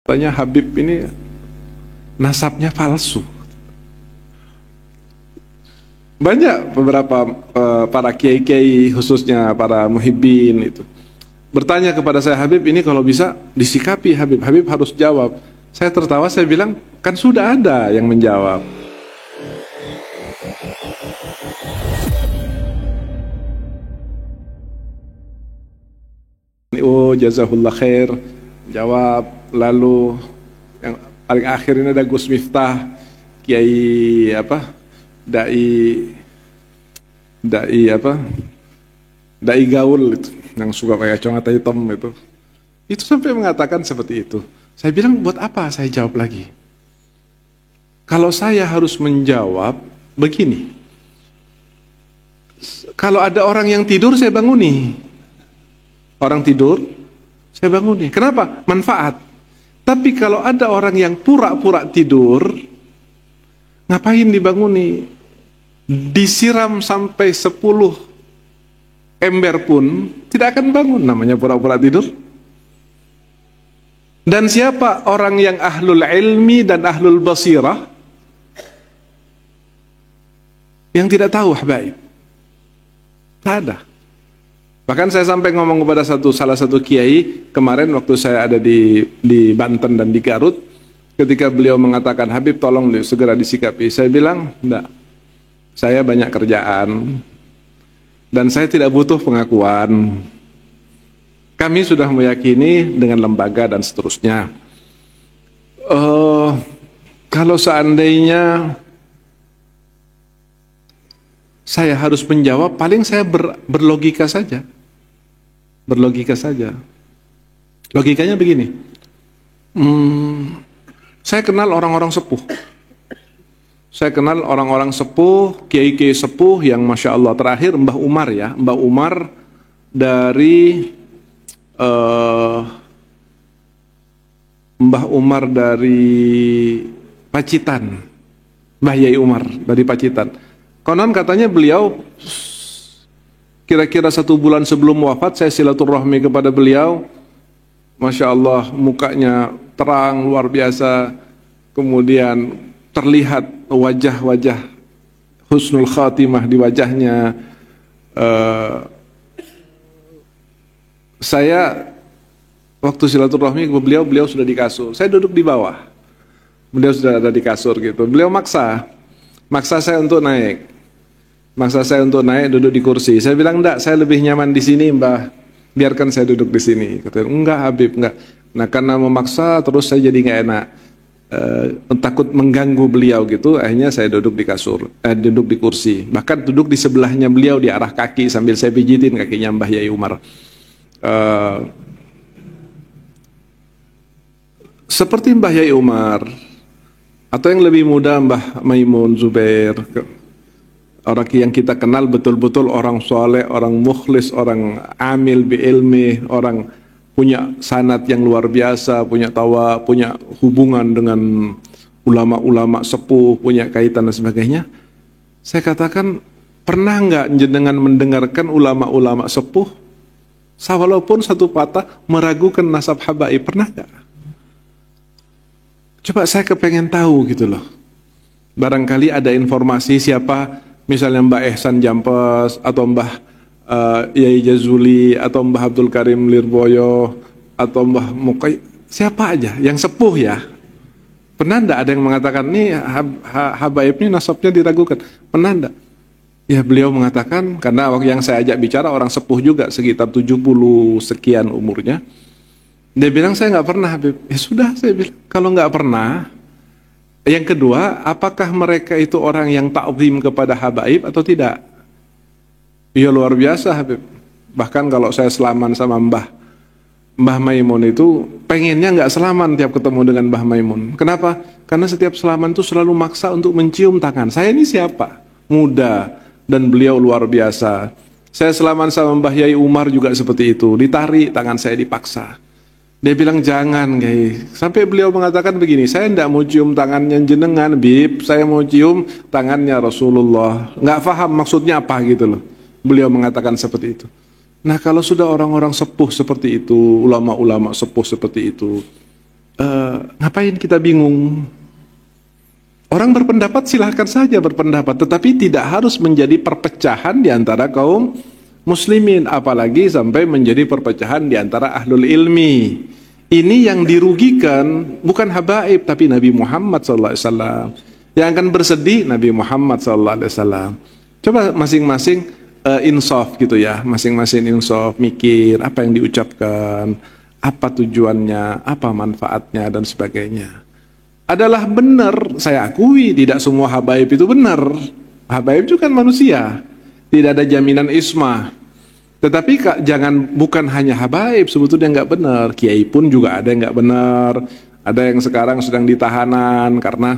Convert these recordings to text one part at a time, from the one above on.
Katanya Habib ini nasabnya palsu. Banyak beberapa para kiai-kiai, khususnya para muhibbin itu bertanya kepada saya, Habib ini kalau bisa disikapi Habib. Habib harus jawab. Saya tertawa, saya bilang, kan sudah ada yang menjawab. Oh, jazakallah khair. Jawab. Lalu yang paling akhir ini ada Gus Miftah, kiai apa? Dai gaul itu, yang suka pakai kacamata hitam itu. Itu sampai mengatakan seperti itu. Saya bilang, buat apa saya jawab lagi? Kalau saya harus menjawab begini. Kalau ada orang yang tidur, saya banguni. Orang tidur, saya banguni. Kenapa? Manfaat. Tapi kalau ada orang yang pura-pura tidur, ngapain dibanguni? Disiram sampai 10 ember pun tidak akan bangun, namanya pura-pura tidur. Dan siapa orang yang ahlul ilmi dan ahlul basirah yang tidak tahu habaib? Tak ada. Bahkan saya sampai ngomong kepada salah satu kiai kemarin waktu saya ada di Banten dan di Garut, ketika beliau mengatakan, Habib tolong segera disikapi. Saya bilang, enggak, saya banyak kerjaan dan saya tidak butuh pengakuan. Kami sudah meyakini dengan lembaga dan seterusnya. Kalau seandainya saya harus menjawab, paling saya berlogika saja. Berlogika saja. Logikanya begini. Saya kenal orang-orang sepuh. Saya kenal orang-orang sepuh, kiai-kiai sepuh yang Masya Allah. Terakhir Mbah Umar ya. Mbah Umar dari Pacitan. Mbah Yai Umar dari Pacitan. Konon katanya beliau kira-kira 1 bulan sebelum wafat, saya silaturahmi kepada beliau. Masya Allah, mukanya terang luar biasa. Kemudian terlihat wajah-wajah husnul khatimah di wajahnya. Saya waktu silaturahmi ke beliau sudah di kasur. Saya duduk di bawah. Beliau sudah ada di kasur gitu. Beliau maksa saya untuk naik. Maksa saya untuk naik, duduk di kursi. Saya bilang, enggak, saya lebih nyaman di sini, Mbah. Biarkan saya duduk di sini. Katanya, enggak Habib, enggak. Nah, karena memaksa, terus saya jadi enggak enak. Takut mengganggu beliau gitu, akhirnya saya duduk di kasur, duduk di kursi. Bahkan duduk di sebelahnya beliau, di arah kaki, sambil saya pijitin kakinya Mbah Yai Umar. Seperti Mbah Yai Umar, atau yang lebih muda Mbah Maimun Zubair, orang yang kita kenal betul-betul orang soleh, orang mukhlis, orang amil bi ilmi, orang punya sanad yang luar biasa, punya hubungan dengan ulama-ulama sepuh, punya kaitan dan sebagainya. Saya katakan, pernah nggak jenengan mendengarkan ulama-ulama sepuh, walaupun satu patah, meragukan nasab habaib? Pernah nggak? Coba saya kepengen tahu gitu loh. Barangkali ada informasi siapa, misalnya Mbah Ehsan Jampes, atau Mbah Yai Jazuli, atau Mbah Abdul Karim Lirboyo, atau Mbah Mukai, siapa aja yang sepuh ya. Pernah enggak ada yang mengatakan, nih habaib ini nasabnya diragukan? Pernah enggak? Ya beliau mengatakan, karena waktu yang saya ajak bicara orang sepuh juga, sekitar 70 sekian umurnya. Dia bilang, saya nggak pernah Habib. Ya sudah, saya bilang, kalau nggak pernah. Yang kedua, apakah mereka itu orang yang ta'zim kepada habaib atau tidak? Ya luar biasa Habib. Bahkan kalau saya selaman sama Mbah Maimun itu, pengennya nggak selaman tiap ketemu dengan Mbah Maimun. Kenapa? Karena setiap selaman itu selalu maksa untuk mencium tangan. Saya ini siapa? Muda. Dan beliau luar biasa. Saya selaman sama Mbah Yai Umar juga seperti itu. Ditarik tangan saya, dipaksa. Dia bilang jangan guys. Sampai beliau mengatakan begini, saya tidak mau cium tangannya jenengan Bib, saya mau cium tangannya Rasulullah. Nggak paham maksudnya apa gitu loh. Beliau mengatakan seperti itu. Nah kalau sudah orang-orang sepuh seperti itu, ulama-ulama sepuh seperti itu, Ngapain kita bingung? Orang berpendapat silahkan saja berpendapat, tetapi tidak harus menjadi perpecahan di antara kaum muslimin, apalagi sampai menjadi perpecahan di antara ahlul ilmi. Ini yang dirugikan bukan habaib, tapi Nabi Muhammad SAW. Yang akan bersedih Nabi Muhammad SAW. Coba masing-masing insaf gitu ya, masing-masing insaf, mikir apa yang diucapkan, apa tujuannya, apa manfaatnya dan sebagainya. Adalah benar, saya akui tidak semua habaib itu benar. Habaib juga kan manusia, tidak ada jaminan ismah. Tetapi bukan hanya habaib sebetulnya nggak benar, kiai pun juga ada yang nggak benar. Ada yang sekarang sedang ditahanan karena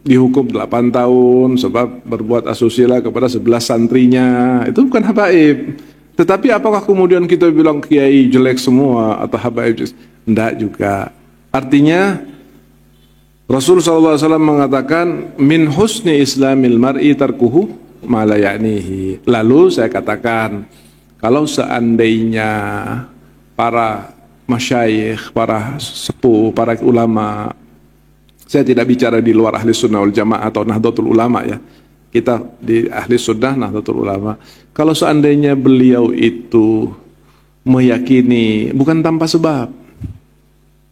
dihukum 8 tahun sebab berbuat asusila kepada 11 santrinya. Itu bukan habaib. Tetapi apakah kemudian kita bilang kiai jelek semua atau habaib? Enggak juga. Artinya Rasulullah SAW mengatakan min husni islamil mar'i tarkuhu ma la ya'nihi. Lalu saya katakan, kalau seandainya para masyayikh, para sepuh, para ulama, saya tidak bicara di luar ahli sunnah wal jamaah atau nahdlatul ulama ya, kita di ahli sunnah nahdlatul ulama, kalau seandainya beliau itu meyakini bukan tanpa sebab,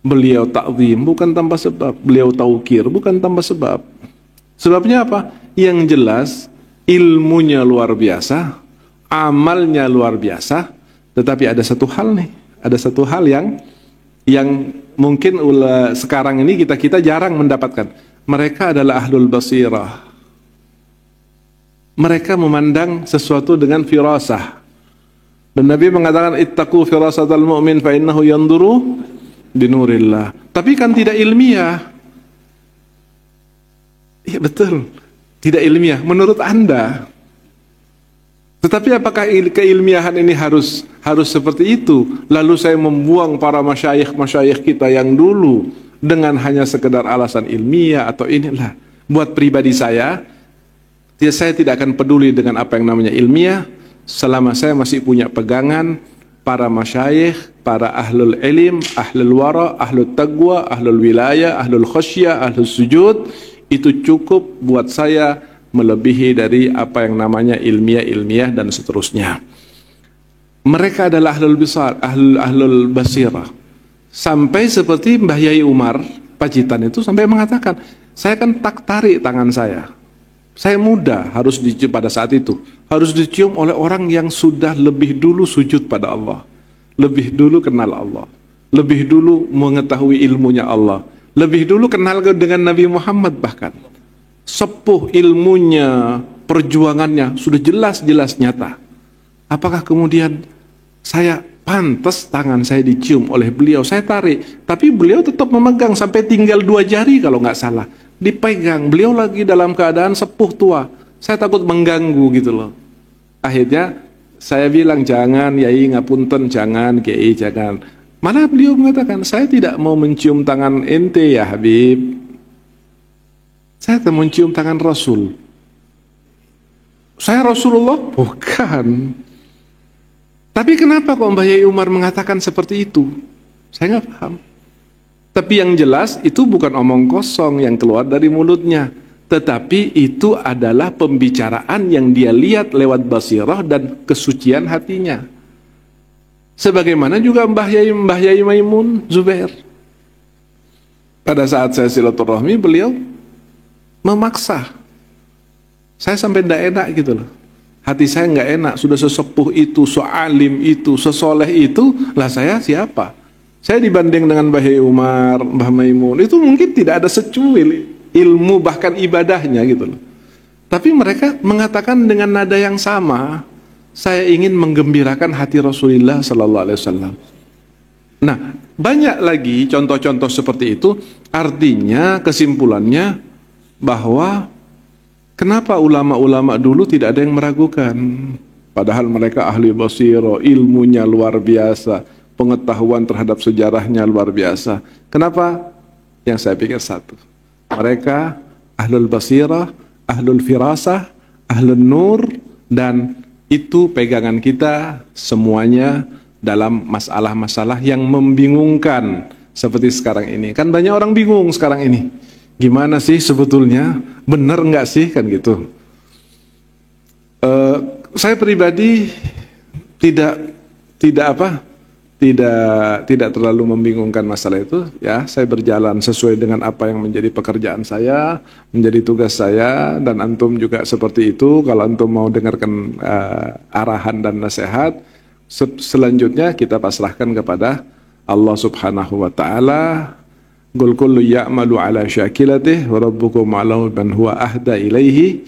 beliau ta'zim bukan tanpa sebab, beliau taukir bukan tanpa sebab. Sebabnya apa? Yang jelas ilmunya luar biasa, amalnya luar biasa, tetapi ada satu hal nih, ada satu hal yang mungkin sekarang ini kita jarang mendapatkan. Mereka adalah ahlul basirah. Mereka memandang sesuatu dengan firasah. Dan Nabi mengatakan ittaqu firasatal mu'min fa innahu yanduru binurillah. Tapi kan tidak ilmiah. Iya betul, tidak ilmiah menurut Anda. Tetapi apakah keilmiahan ini harus seperti itu? Lalu saya membuang para masyayikh kita yang dulu dengan hanya sekedar alasan ilmiah atau inilah. Buat pribadi saya tidak akan peduli dengan apa yang namanya ilmiah selama saya masih punya pegangan para masyayikh, para ahlul ilim, ahlul wara, ahlul taqwa, ahlul wilayah, ahlul khasyah, ahlul sujud, itu cukup buat saya melebihi dari apa yang namanya ilmiah dan seterusnya. Mereka adalah ahlul besar, ahlul basirah. Sampai seperti Mbah Yai Umar Pacitan itu sampai mengatakan, saya kan tak tarik tangan saya. Saya muda harus dicium pada saat itu. Harus dicium oleh orang yang sudah lebih dulu sujud pada Allah. Lebih dulu kenal Allah. Lebih dulu mengetahui ilmunya Allah. Lebih dulu kenal dengan Nabi Muhammad bahkan. Sepuh ilmunya, perjuangannya sudah jelas-jelas nyata. Apakah kemudian saya pantas tangan saya dicium oleh beliau? Saya tarik, tapi beliau tetap memegang sampai tinggal 2 jari kalau nggak salah. Dipegang, beliau lagi dalam keadaan sepuh tua. Saya takut mengganggu gitu loh. Akhirnya saya bilang jangan, Yai ngapunten, jangan, Kiai jangan. Malah beliau mengatakan, saya tidak mau mencium tangan ente ya Habib. Saya akan mencium tangan Rasul. Saya Rasulullah? Bukan. Tapi kenapa kok Mbah Yai Umar mengatakan seperti itu? Saya nggak paham. Tapi yang jelas itu bukan omong kosong yang keluar dari mulutnya. Tetapi itu adalah pembicaraan yang dia lihat lewat basirah dan kesucian hatinya. Sebagaimana juga Mbah Yai Maimun Zubair. Pada saat saya silaturahmi beliau memaksa. Saya sampai tidak enak gitu loh. Hati saya nggak enak, sudah sesepuh itu, sealim itu, sesoleh itu, lah saya siapa? Saya dibanding dengan Mbah Yai Umar, Mbah Maimun, itu mungkin tidak ada secuil ilmu bahkan ibadahnya gitu loh. Tapi mereka mengatakan dengan nada yang sama, saya ingin menggembirakan hati Rasulullah Sallallahu Alaihi Wasallam. Nah, banyak lagi contoh-contoh seperti itu. Artinya kesimpulannya bahwa kenapa ulama-ulama dulu tidak ada yang meragukan, padahal mereka ahli basiro, ilmunya luar biasa, pengetahuan terhadap sejarahnya luar biasa. Kenapa? Yang saya pikir satu, mereka ahlul basirah, ahlul firasah, ahlul nur, dan itu pegangan kita semuanya dalam masalah-masalah yang membingungkan. seperti sekarang ini. Kan banyak orang bingung sekarang ini. Gimana sih sebetulnya? Benar nggak sih kan gitu? Saya pribadi tidak terlalu membingungkan masalah itu. Ya, saya berjalan sesuai dengan apa yang menjadi pekerjaan saya, menjadi tugas saya, dan antum juga seperti itu. Kalau antum mau dengarkan arahan dan nasihat, selanjutnya kita pasrahkan kepada Allah Subhanahu wa taala. Qul kullu ya'malu ala syakilatih wa rabbukum a'lamu man huwa ahda ilaihi